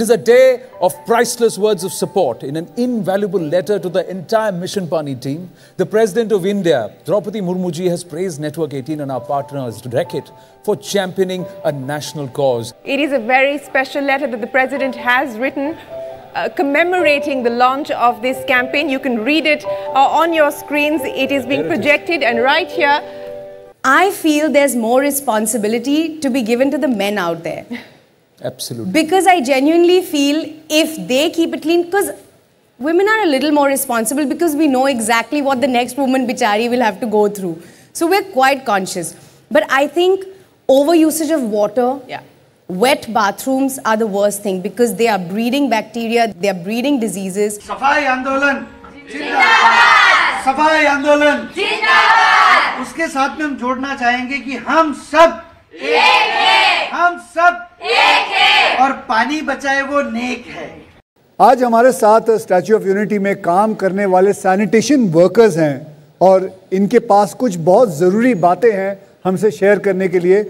is a day of priceless words of support. In an invaluable letter to the entire Mission Pani team, the President of India, Draupadi Murmu ji, has praised Network 18 and our partners, Reckitt, for championing a national cause. It is a very special letter that the President has written commemorating the launch of this campaign. You can read it on your screens. It is being projected, and right here, I feel there's more responsibility to be given to the men out there. Absolutely. Because I genuinely feel if they keep it clean, because women are a little more responsible because we know exactly what the next woman bichari will have to go through. So we're quite conscious. But I think overusage of water, wet bathrooms are the worst thing because they are breeding bacteria, they are breeding diseases. सफाई आंदोलन जिंदाबाद, सफाई आंदोलन जिंदाबाद। उसके साथ में हम जोड़ना चाहेंगे कि हम सब एक हैं, हम सब एक हैं और पानी बचाए वो नेक है। आज हमारे साथ स्टैच्यू ऑफ यूनिटी में काम करने वाले सैनिटेशन वर्कर्स हैं और इनके पास कुछ बहुत ज़रूरी बातें हैं हमसे शेयर करने के लिए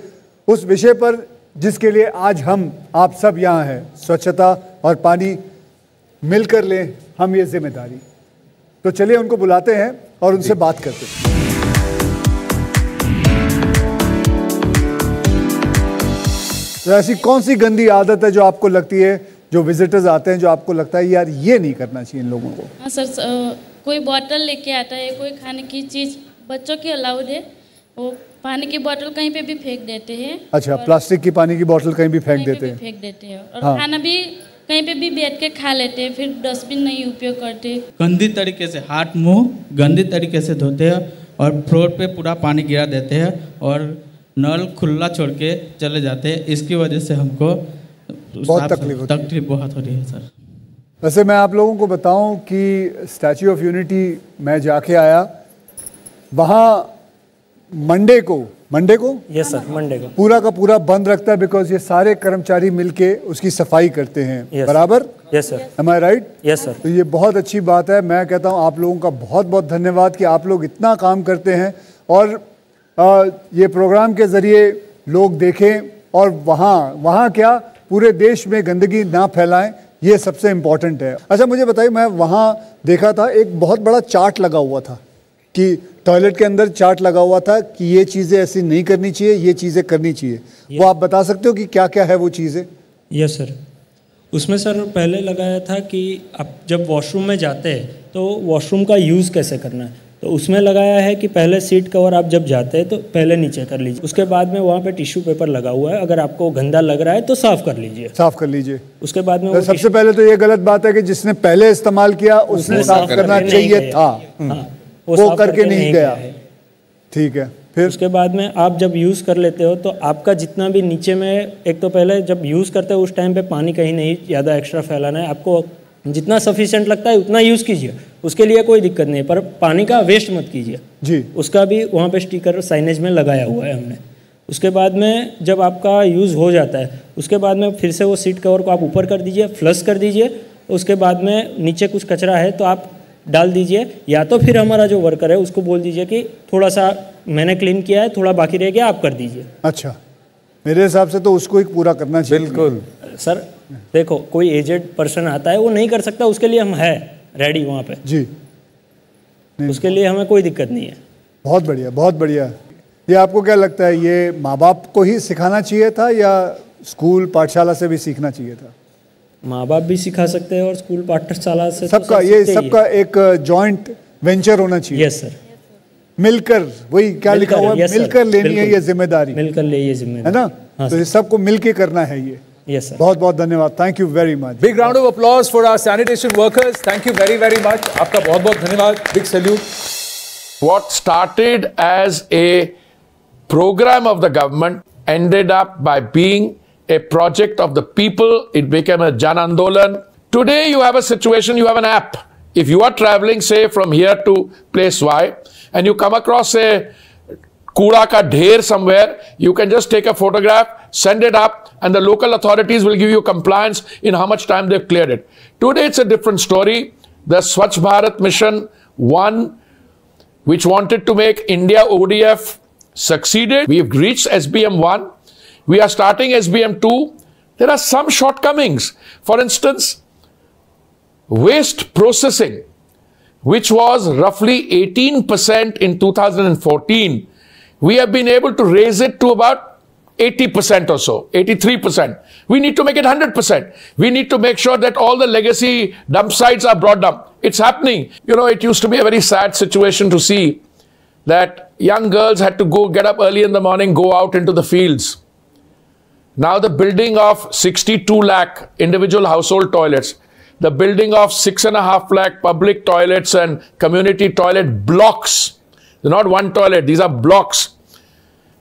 उस विषय पर जिसके लिए आज हम आप सब यहाँ हैं। स्वच्छता और पानी मिलकर लें हम ये जिम्मेदारी। तो चलिए उनको बुलाते हैं और उनसे बात करते हैं। तो ऐसी कौन सी गंदी आदत है जो आपको लगती है, जो विजिटर्स आते हैं, जो आपको लगता है यार ये नहीं करना चाहिए इन लोगों को? हाँ सर, कोई बोतल लेके आता है, कोई खाने की चीज़ बच्चों की अलाउड है, वो पानी की बोतल कहीं पे भी फेंक देते हैं। अच्छा, प्लास्टिक की पानी की बोतल कहीं भी फेंक देते हैं? फेंक देते हैं। और हाँ। खाना भी कहीं पे भी बैठ के खा लेते हैं, फिर डस्टबिन नहीं उपयोग करते। गंदी तरीके से हाथ मुंह गंदी तरीके से धोते हैं और फ्लोर पे पूरा पानी गिरा देते हैं और नल खुला छोड़ के चले जाते हैं। इसकी वजह से हमको बहुत तकलीफ बहुत हो रही है सर। वैसे मैं आप लोगों को बताऊं कि स्टैच्यू ऑफ यूनिटी मैं जाके आया, वहाँ मंडे को यस सर, मंडे को पूरा का पूरा बंद रखता है बिकॉज ये सारे कर्मचारी मिलके उसकी सफाई करते हैं। बराबर? Yes sir. एम आई राइट? Yes sir. तो ये बहुत अच्छी बात है। मैं कहता हूँ आप लोगों का बहुत बहुत धन्यवाद कि आप लोग इतना काम करते हैं और ये प्रोग्राम के ज़रिए लोग देखें और वहाँ क्या पूरे देश में गंदगी ना फैलाएं, ये सबसे इम्पोर्टेंट है। अच्छा मुझे बताइए, मैं वहाँ देखा था एक बहुत बड़ा चार्ट लगा हुआ था कि टॉयलेट के अंदर चार्ट लगा हुआ था कि ये चीज़ें ऐसी नहीं करनी चाहिए, ये चीज़ें करनी चाहिए। वो आप बता सकते हो कि क्या क्या है वो चीज़ें? यस सर, उसमें सर पहले लगाया था कि आप जब वॉशरूम में जाते हैं तो वॉशरूम का यूज़ कैसे करना है, तो उसमें लगाया है कि पहले सीट कवर आप जब जाते हैं तो पहले नीचे कर लीजिए, उसके बाद में वहाँ पे टिश्यू पेपर लगा हुआ है, अगर आपको गंदा लग रहा है तो साफ कर लीजिए। उसके बाद में सबसे पहले तो ये गलत बात है कि जिसने पहले इस्तेमाल किया उसने साफ करना चाहिए था, वो करके नहीं गया। ठीक है, फिर उसके बाद में आप जब यूज़ कर लेते हो तो आपका जितना भी नीचे में, एक तो पहले जब यूज़ करते हो उस टाइम पे पानी कहीं नहीं ज़्यादा एक्स्ट्रा फैलाना है, आपको जितना सफिशिएंट लगता है उतना यूज़ कीजिए, उसके लिए कोई दिक्कत नहीं, पर पानी का वेस्ट मत कीजिए जी। उसका भी वहाँ पे स्टिकर साइनेज में लगाया हुआ है हमने। उसके बाद में जब आपका यूज़ हो जाता है उसके बाद में फिर से वो सीट कवर को आप ऊपर कर दीजिए, फ्लश कर दीजिए। उसके बाद में नीचे कुछ कचरा है तो आप डाल दीजिए, या तो फिर हमारा जो वर्कर है उसको बोल दीजिए कि थोड़ा सा मैंने क्लीन किया है, थोड़ा बाकी रह गया, आप कर दीजिए। अच्छा, मेरे हिसाब से तो उसको ही पूरा करना चाहिए। बिल्कुल सर, देखो कोई एजेड पर्सन आता है वो नहीं कर सकता, उसके लिए हम है रेडी वहाँ पे जी, उसके लिए हमें कोई दिक्कत नहीं है। बहुत बढ़िया, बहुत बढ़िया। ये आपको क्या लगता है, ये माँ बाप को ही सिखाना चाहिए था या स्कूल पाठशाला से भी सीखना चाहिए था? माँ बाप भी सिखा सकते हैं और स्कूल पाठशाला से सबका तो ये सबका एक जॉइंट वेंचर होना चाहिए। यस सर, मिलकर, वही क्या लिखा हुआ है, मिलकर लेनी है ये जिम्मेदारी, मिलकर ले ये जिम्मेदारी, है ना? हाँ, तो ये सबको मिलके करना है ये। यस सर, बहुत बहुत धन्यवाद, thank you very much. Big round of applause for our sanitation workers, thank you very very much, आपका बहुत बहुत धन्यवाद, big salute. What started as a program of the government ended up by being a project of the people. It became a Jan Andolan. Today you have a situation, you have an app. If you are traveling, say from here to place Y, and you come across a kooda ka dher somewhere, you can just take a photograph, send it up, and the local authorities will give you compliance in how much time they've cleared it. Today it's a different story. The Swachh Bharat Mission 1, which wanted to make India ODF, succeeded. We've reached SBM 1. We are starting SBM 2. there are some shortcomings. For instance, waste processing, which was roughly 18% in 2014, we have been able to raise it to about 80% or so, 83%. We need to make it 100%. We need to make sure that all the legacy dump sites are brought down. It's happening. You know, it used to be a very sad situation to see that young girls had to get up early in the morning, go out into the fields. Now the building of 62 lakh individual household toilets, the building of 6.5 lakh public toilets and community toilet blocks. They're not one toilet, these are blocks.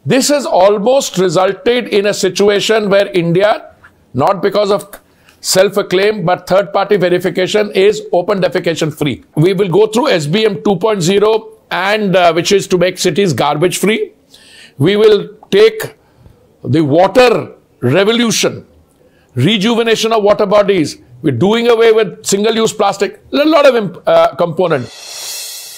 This has almost resulted in a situation where India, not because of self-acclaim, but third-party verification, is open defecation free. We will go through SBM 2.0 and which is to make cities garbage free. We will take the water revolution, rejuvenation of water bodies. We're doing away with single-use plastic. A lot of components.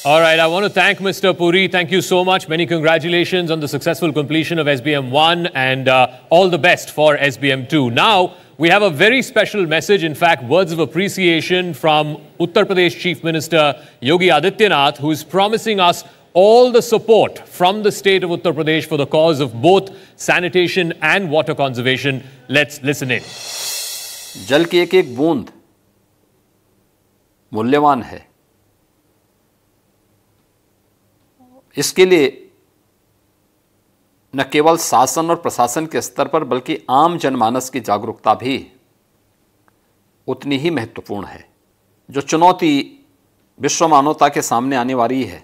All right, I want to thank Mr. Puri. Thank you so much. Many congratulations on the successful completion of SBM 1 and all the best for SBM 2. Now, we have a very special message, in fact, words of appreciation from Uttar Pradesh Chief Minister Yogi Adityanath, who is promising us all the support from the state of Uttar Pradesh for the cause of both sanitation and water conservation. Let's listen in. जल की एक एक बूंद मूल्यवान है. इसके लिए न केवल शासन और प्रशासन के स्तर पर बल्कि आम जनमानस की जागरूकता भी उतनी ही महत्वपूर्ण है. जो चुनौती विश्व मानवता के सामने आने वाली है,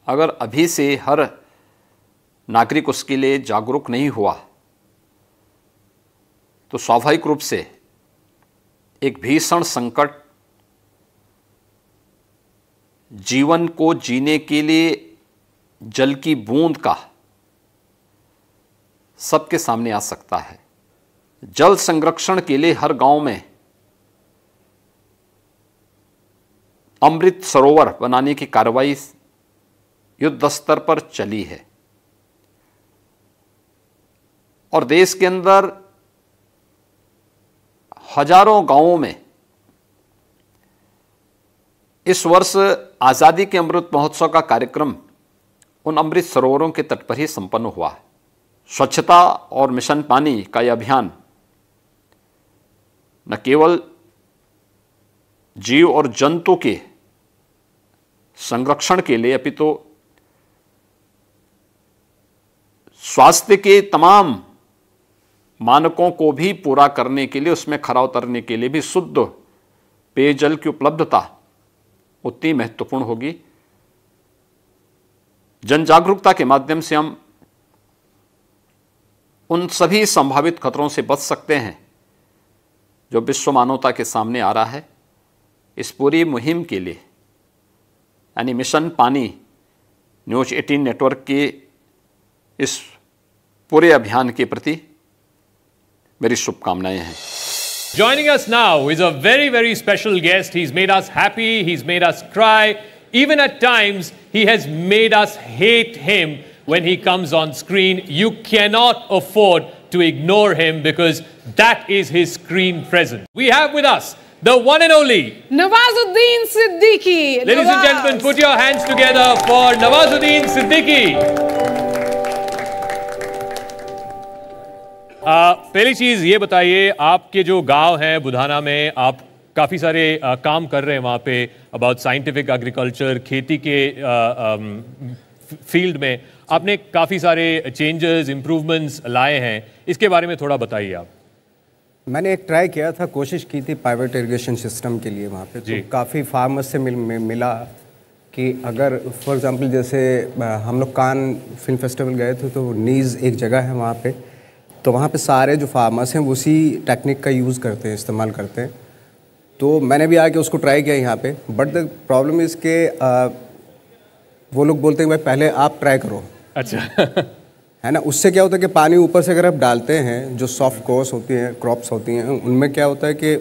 अगर अभी से हर नागरिक उसके लिए जागरूक नहीं हुआ तो स्वाभाविक रूप से एक भीषण संकट जीवन को जीने के लिए जल की बूंद का सबके सामने आ सकता है. जल संरक्षण के लिए हर गांव में अमृत सरोवर बनाने की कार्रवाई युद्ध स्तर पर चली है और देश के अंदर हजारों गांवों में इस वर्ष आज़ादी के अमृत महोत्सव का कार्यक्रम उन अमृत सरोवरों के तट पर ही संपन्न हुआ. स्वच्छता और मिशन पानी का यह अभियान न केवल जीव और जंतु के संरक्षण के लिए अपितु स्वास्थ्य के तमाम मानकों को भी पूरा करने के लिए, उसमें खरा उतरने के लिए भी शुद्ध पेयजल की उपलब्धता उतनी महत्वपूर्ण होगी. जन जागरूकता के माध्यम से हम उन सभी संभावित खतरों से बच सकते हैं जो विश्व मानवता के सामने आ रहा है. इस पूरी मुहिम के लिए यानी मिशन पानी न्यूज 18 नेटवर्क के इस पूरे अभियान के प्रति मेरी शुभकामनाएं हैं. Joining us now is a very, very special guest. He's made us happy, he's made us cry. Even at times, he has made us hate him when he comes on screen. You cannot afford to ignore him because that is his screen presence. We have with us the one and only Nawazuddin Siddiqui. Ladies and gentlemen, put your hands together for Nawazuddin Siddiqui. पहली चीज़ ये बताइए, आपके जो गांव है बुधाना में, आप काफ़ी सारे काम कर रहे हैं वहाँ पे अबाउट साइंटिफिक एग्रीकल्चर, खेती के फील्ड में आपने काफ़ी सारे चेंजेस, इम्प्रूवमेंट्स लाए हैं. इसके बारे में थोड़ा बताइए आप. मैंने एक ट्राई किया था, कोशिश की थी प्राइवेट इरिगेशन सिस्टम के लिए वहाँ पे, तो काफ़ी फार्मर्स से मिला कि अगर फॉर एग्जांपल जैसे हम लोग कान फिल्म फेस्टिवल गए थे तो नीज़ एक जगह है वहाँ पे, तो वहाँ पे सारे जो फार्मर्स हैं उसी टेक्निक का यूज़ करते हैं, इस्तेमाल करते हैं. तो मैंने भी आके उसको ट्राई किया यहाँ पे, बट द प्रॉब्लम इज़ के वो लोग बोलते हैं भाई पहले आप ट्राई करो. अच्छा. है ना. उससे क्या होता है कि पानी ऊपर से अगर आप डालते हैं, जो सॉफ्ट क्रॉस होती हैं, क्रॉप्स होती हैं, उनमें क्या होता है कि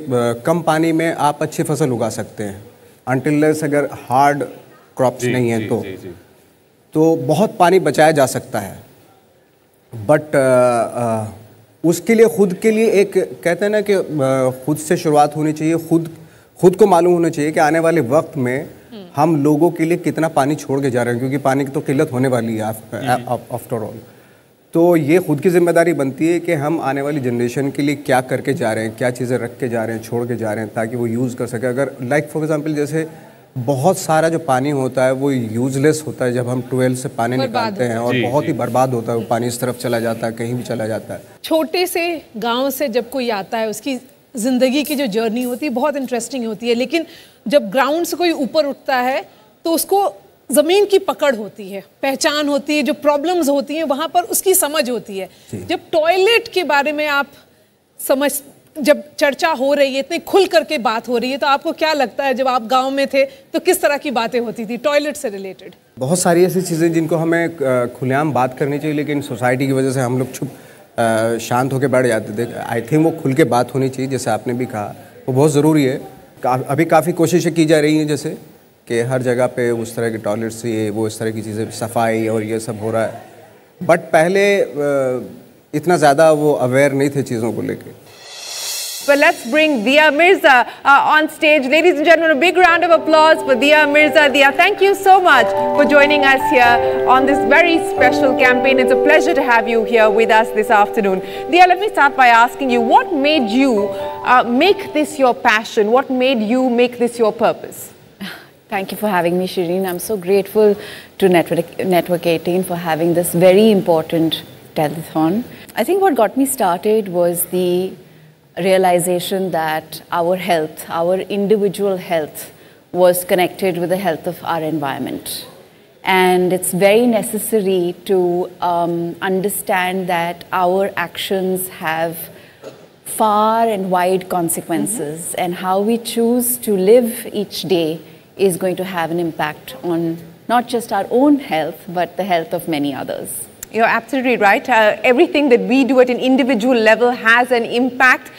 कम पानी में आप अच्छी फसल उगा सकते हैं अनटिल लेस अगर हार्ड क्रॉप्स नहीं हैं तो बहुत पानी बचाया जा सकता है. बट उसके लिए खुद के लिए एक कहते हैं ना कि खुद से शुरुआत होनी चाहिए, खुद को मालूम होना चाहिए कि आने वाले वक्त में हम लोगों के लिए कितना पानी छोड़ के जा रहे हैं, क्योंकि पानी की तो किल्लत होने वाली है आफ्टर ऑल। तो ये खुद की जिम्मेदारी बनती है कि हम आने वाली जनरेशन के लिए क्या करके जा रहे हैं, क्या चीज़ें रख के जा रहे हैं, छोड़ के जा रहे हैं, ताकि वो यूज़ कर सके। अगर लाइक फॉर एग्जांपल जैसे बहुत सारा जो पानी होता है वो यूज़लेस होता है, जब हम ट्यूबवेल से पानी निकालते हैं और बहुत ही बर्बाद होता है, वो पानी इस तरफ चला जाता है, कहीं भी चला जाता है। छोटे से गांव से जब कोई आता है, उसकी ज़िंदगी की जो जर्नी होती है बहुत इंटरेस्टिंग होती है, लेकिन जब ग्राउंड से कोई ऊपर उठता है तो उसको ज़मीन की पकड़ होती है, पहचान होती है, जो प्रॉब्लम्स होती हैं वहाँ पर उसकी समझ होती है। जब टॉयलेट के बारे में आप जब चर्चा हो रही है, इतनी खुल करके बात हो रही है, तो आपको क्या लगता है जब आप गांव में थे तो किस तरह की बातें होती थी टॉयलेट से रिलेटेड? बहुत सारी ऐसी चीज़ें जिनको हमें खुलेआम बात करनी चाहिए, लेकिन सोसाइटी की वजह से हम लोग चुप शांत होकर बैठ जाते थे। आई थिंक वो खुल के बात होनी चाहिए, जैसे आपने भी कहा, वो बहुत ज़रूरी है। अभी काफ़ी कोशिशें की जा रही हैं, जैसे कि हर जगह पे उस तरह के टॉयलेट्स, ये वो इस तरह की चीज़ें, सफाई और ये सब हो रहा है, बट पहले इतना ज़्यादा वो अवेयर नहीं थे चीज़ों को लेके। Well, let's bring Dia Mirza on stage. Ladies and gentlemen, a big round of applause for Dia Mirza. Dia, thank you so much for joining us here on this very special campaign. It's a pleasure to have you here with us this afternoon. Dia, let me start by asking you, what made you make this your passion? What made you make this your purpose? Thank you for having me, Shireen. I'm so grateful to Network 18 for having this very important telethon. I think what got me started was the realization that our health, our individual health, was connected with the health of our environment. And it's very necessary to understand that our actions have far and wide consequences, and how we choose to live each day is going to have an impact on not just our own health, but the health of many others. You're absolutely right. Everything that we do at an individual level has an impact.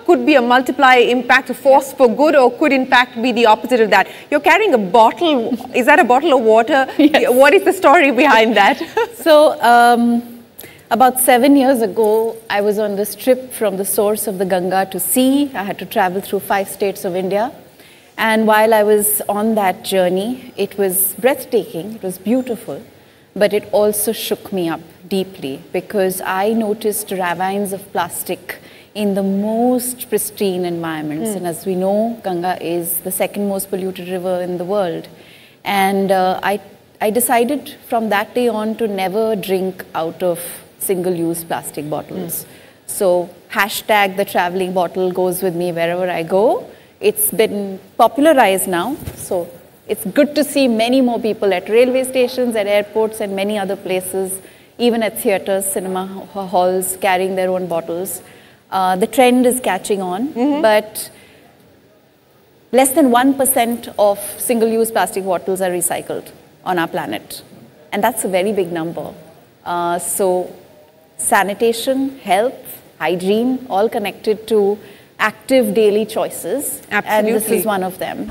Could be a multiplier impact, a force for good, or could in fact be the opposite of that. You're carrying a bottle. Is that a bottle of water? Yes. What is the story behind that? So, about 7 years ago, I was on this trip from the source of the Ganga to sea. I had to travel through 5 states of India. And while I was on that journey, it was breathtaking, it was beautiful. But it also shook me up deeply, because I noticed ravines of plastic in the most pristine environments. And as we know, Ganga is the second most polluted river in the world. And I decided from that day on to never drink out of single-use plastic bottles. So hashtag the traveling bottle goes with me wherever I go. It's been popularized now. So it's good to see many more people at railway stations, at airports, and many other places, even at theatres, cinema halls, carrying their own bottles. The trend is catching on, but less than 1% of single-use plastic bottles are recycled on our planet. And that's a very big number. So sanitation, health, hygiene, all connected to active daily choices. Absolutely. And this is one of them.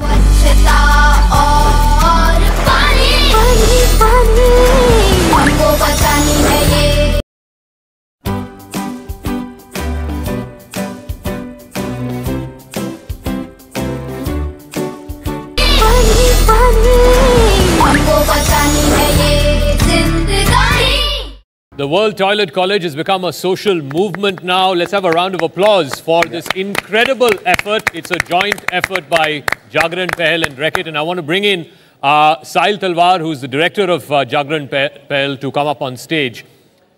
The World Toilet College has become a social movement now. Let's have a round of applause for this incredible effort. It's a joint effort by Jagran Pahal and Reckitt. And I want to bring in Sahil Talwar, who's the director of Jagran Pahal, to come up on stage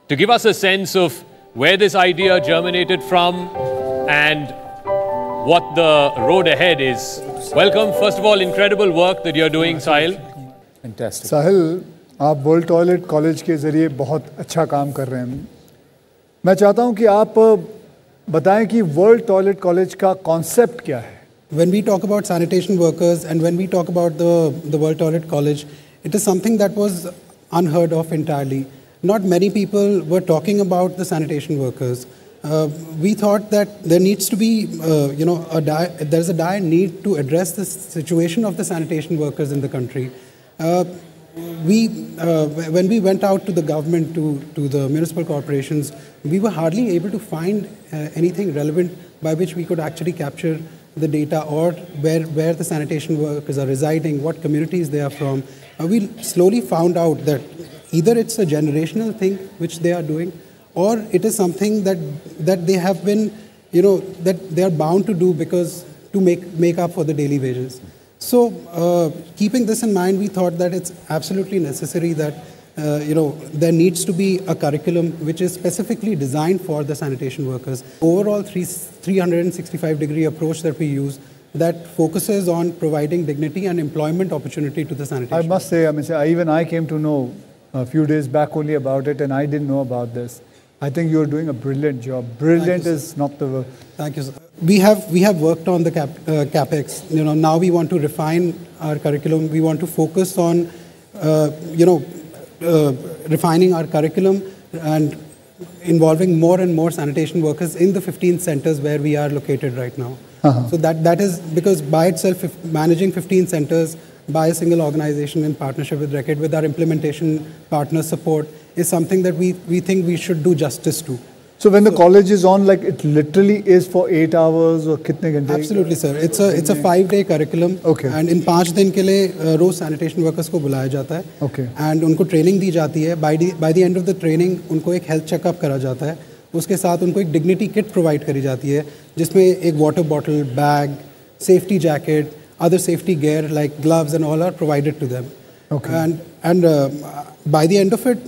to give us a sense of where this idea germinated from and what the road ahead is. Welcome. First of all, incredible work that you're doing, Sahil. Fantastic. Sahil, आप world toilet college के ज़रिए बहुत अच्छा काम कर रहे हैं। मैं चाहता हूं कि आप बताएं कि वर्ल्ड टॉयलेट कॉलेज का कॉन्सेप्ट क्या है। When we talk about sanitation workers and when we talk about the World Toilet College, it is something that was unheard of entirely. Not many people were talking about the sanitation workers. We thought that there needs to be, there's a dire need to address the situation of the sanitation workers in the country. When we went out to the government, to the municipal corporations, we were hardly able to find anything relevant by which we could actually capture the data or where the sanitation workers are residing, what communities they are from. We slowly found out that either it's a generational thing which they are doing, or it is something that they have been, that they are bound to do because to make up for the daily wages. So keeping this in mind, we thought that it's absolutely necessary that there needs to be a curriculum which is specifically designed for the sanitation workers. Overall 365-degree approach that we use that focuses on providing dignity and employment opportunity to the sanitation. I must say, even I came to know a few days back only about it, and I didn't know about this. I think you're doing a brilliant job. Brilliant is not the word. Thank you, sir. We have worked on the CapEx. Now we want to refine our curriculum. We want to focus on, refining our curriculum and involving more and more sanitation workers in the 15 centers where we are located right now. So that is because by itself, managing 15 centers by a single organization in partnership with Reckitt, with our implementation partner support, is something that we think we should do justice to. So when the college is on, like it literally is for 8 hours or kitne ghante? Absolutely, sir. It's a 5-day curriculum. Okay. And in 5 दिन के लिए रोज sanitation workers को बुलाया जाता है. Okay. And उनको training दी जाती है. By the end of the training उनको एक health checkup करा जाता है. उसके साथ उनको एक dignity kit provide करी जाती है, जिसमें एक water bottle, bag, safety jacket, other safety gear like gloves and all are provided to them. Okay. And by the end of it,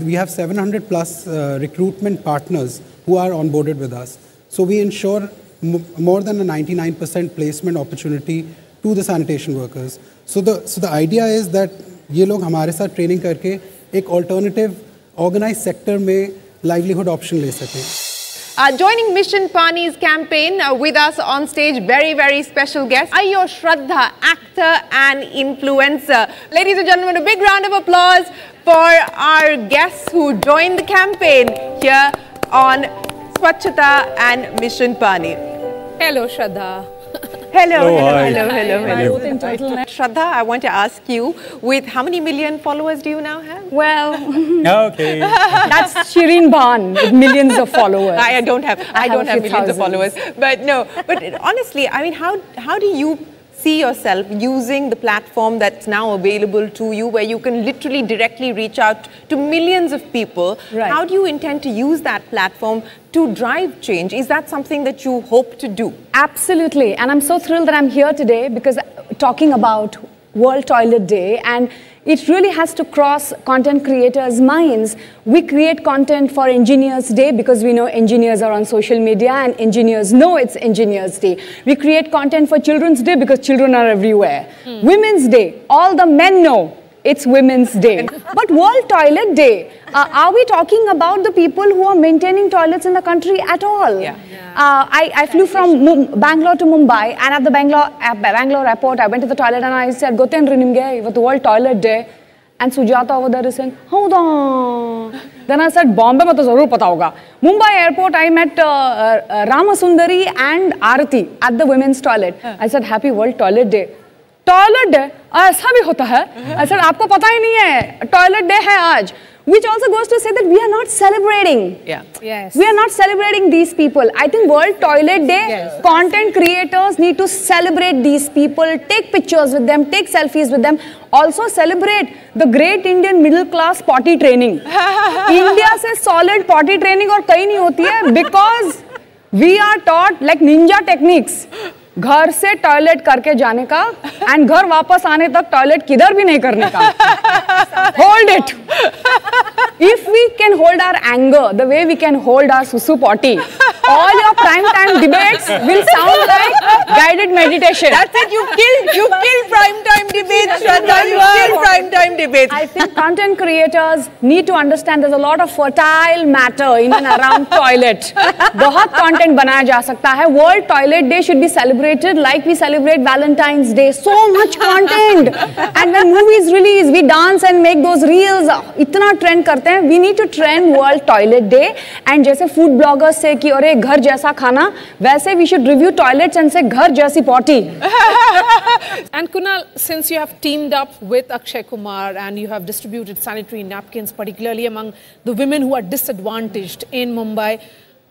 we have 700 plus recruitment partners who are onboarded with us. So we ensure more than a 99% placement opportunity to the sanitation workers. So the idea is that ये लोग हमारे साथ training करके एक alternative organized sector में livelihood option ले सकें. Joining Mission Pani's campaign with us on stage, very, very special guest, Ayyo Shraddha, actor and influencer. Ladies and gentlemen, a big round of applause for our guests who joined the campaign here on Swachhata and Mission Pani. Hello, Shraddha. Hello. Shraddha, I want to ask you, with how many million followers do you now have? Well, okay. That's Shireen Bhan with millions of followers. I don't have millions of followers. But honestly, I mean, how do you see yourself using the platform that's now available to you, where you can literally directly reach out to millions of people? Right. How do you intend to use that platform to drive change? Is that something that you hope to do? Absolutely. And I'm so thrilled that I'm here today because talking about World Toilet Day, and it really has to cross content creators' minds. We create content for Engineers Day because we know engineers are on social media and engineers know it's Engineers Day. We create content for Children's Day because children are everywhere. Women's Day, all the men know it's Women's Day. But World Toilet Day, are we talking about the people who are maintaining toilets in the country at all? I flew from Bangalore to Mumbai, and at the Bangalore airport, I went to the toilet and I said, "Goten rinimge, it was the World Toilet Day." And Sujata over there is saying, "Hold on." Then I said, "Bombay mein to zarur pata hoga." Mumbai airport, I met Ramasundari and Arati at the women's toilet. I said, "Happy World Toilet Day." Toilet day ऐसा भी होता है? Sir आपको पता ही नहीं है toilet day है आज. Which also goes to say that we are not celebrating. We are not celebrating these people. I think World Toilet Day, content creators need to celebrate these people, take pictures with them, take selfies with them. Also celebrate the great Indian middle class potty training. India से solid potty training और कहीं नहीं होती है because we are taught like ninja techniques. घर से toilet करके जाने का एंड घर वापस आने तक टॉयलेट किधर भी नहीं करने का. Hold it. If we can hold our anger the way we can hold our susu potty, all your prime time debates will sound like guided meditation. That's it. You killed prime time debates, Shraddha. You killed prime time debates. I think content creators need to understand there's a lot of fertile matter in and around toilet. बहुत content बनाया जा सकता है. World Toilet Day should be celebrated like we celebrate Valentine's Day. So much content. And when movies release, we dance and make those reels. इतना trend करते हैं. We need to trend World Toilet Day. And जैसे food bloggers say कि अरे घर जैसा खाना, वैसे we should review toilets and say घर जैसी potty. And Kunal, Kunal, since you have teamed up with Akshay Kumar and you have distributed sanitary napkins, particularly among the women who are disadvantaged in Mumbai,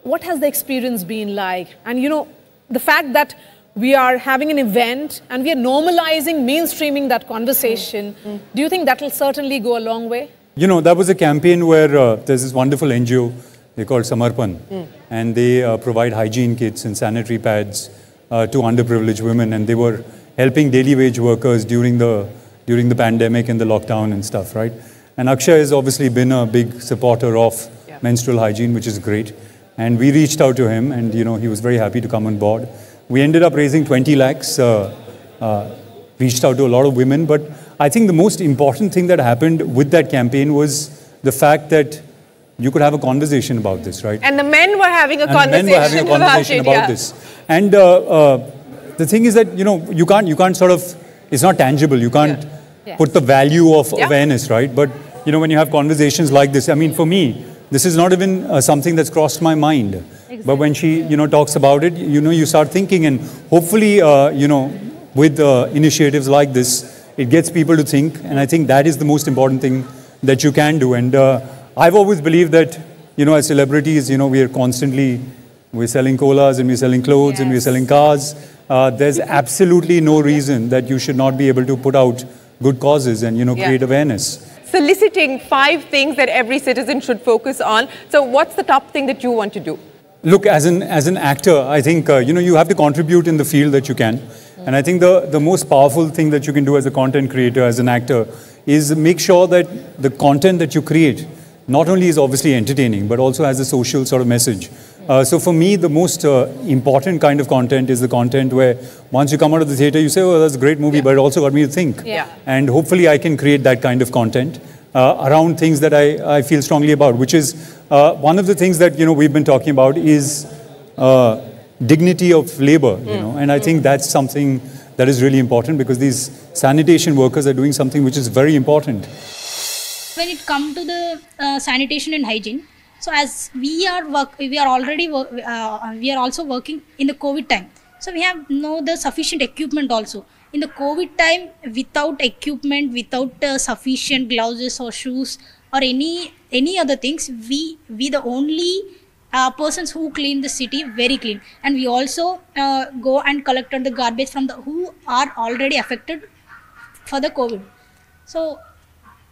what has the experience been like? And you know, the fact that we are having an event and we are normalizing, mainstreaming that conversation, do you think that will certainly go a long way? You know, that was a campaign where there's this wonderful NGO, they call Samarpan, and they provide hygiene kits and sanitary pads to underprivileged women, and they were helping daily wage workers during the pandemic and the lockdown and stuff, right? And Akshay has obviously been a big supporter of menstrual hygiene, which is great. And we reached out to him, and you know, he was very happy to come on board. We ended up raising 20 lakhs, reached out to a lot of women, but I think the most important thing that happened with that campaign was the fact that you could have a conversation about this, right? And the men were having a conversation about this. And the thing is that, you know, you can't sort of, it's not tangible. You can't put the value of awareness, right? But, you know, when you have conversations like this, I mean, for me, this is not even something that's crossed my mind. Exactly. But when she, you know, talks about it, you know, you start thinking, and hopefully, you know, with initiatives like this, it gets people to think. And I think that is the most important thing that you can do. And I've always believed that, you know, as celebrities, you know, we're selling colas and we're selling clothes and we're selling cars. There's absolutely no reason that you should not be able to put out good causes and, you know, create awareness. Soliciting 5 things that every citizen should focus on. So what's the top thing that you want to do? Look, as an actor, I think, you know, you have to contribute in the field that you can. And I think the most powerful thing that you can do as a content creator, as an actor, is make sure that the content that you create not only is obviously entertaining, but also has a social sort of message. So for me, the most important kind of content is the content where once you come out of the theater, you say, oh, that's a great movie, but it also got me to think. And hopefully I can create that kind of content around things that I feel strongly about, which is one of the things that, you know, we've been talking about is dignity of labor, you know, and I think that's something that is really important because these sanitation workers are doing something which is very important. When it comes to the sanitation and hygiene, so as we are also working in the COVID time. So we have the sufficient equipment also. In the COVID time, without equipment, without sufficient gloves or shoes or any other things, we the only persons who clean the city very clean, and we also go and collected the garbage from who are already affected for the COVID. So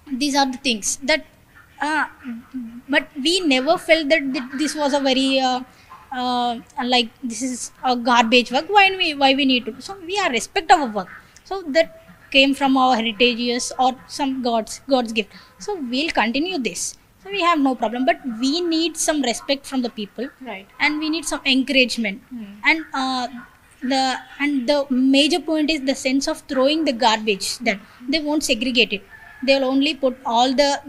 these are the things that but we never felt that this was a very like this is a garbage work, why we need to. So we are respect our work, so that came from our heritages or some God's gift. So we'll continue this. So we have no problem, but we need some respect from the people, right? And we need some encouragement. And the major point is the sense of throwing the garbage, that they won't segregate it. They will only put all the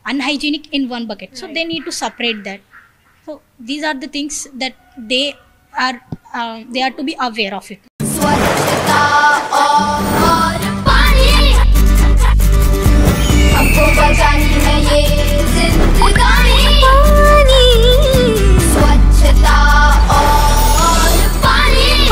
unhygienic in one bucket. Right. So they need to separate that. So these are the things that they are to be aware of it.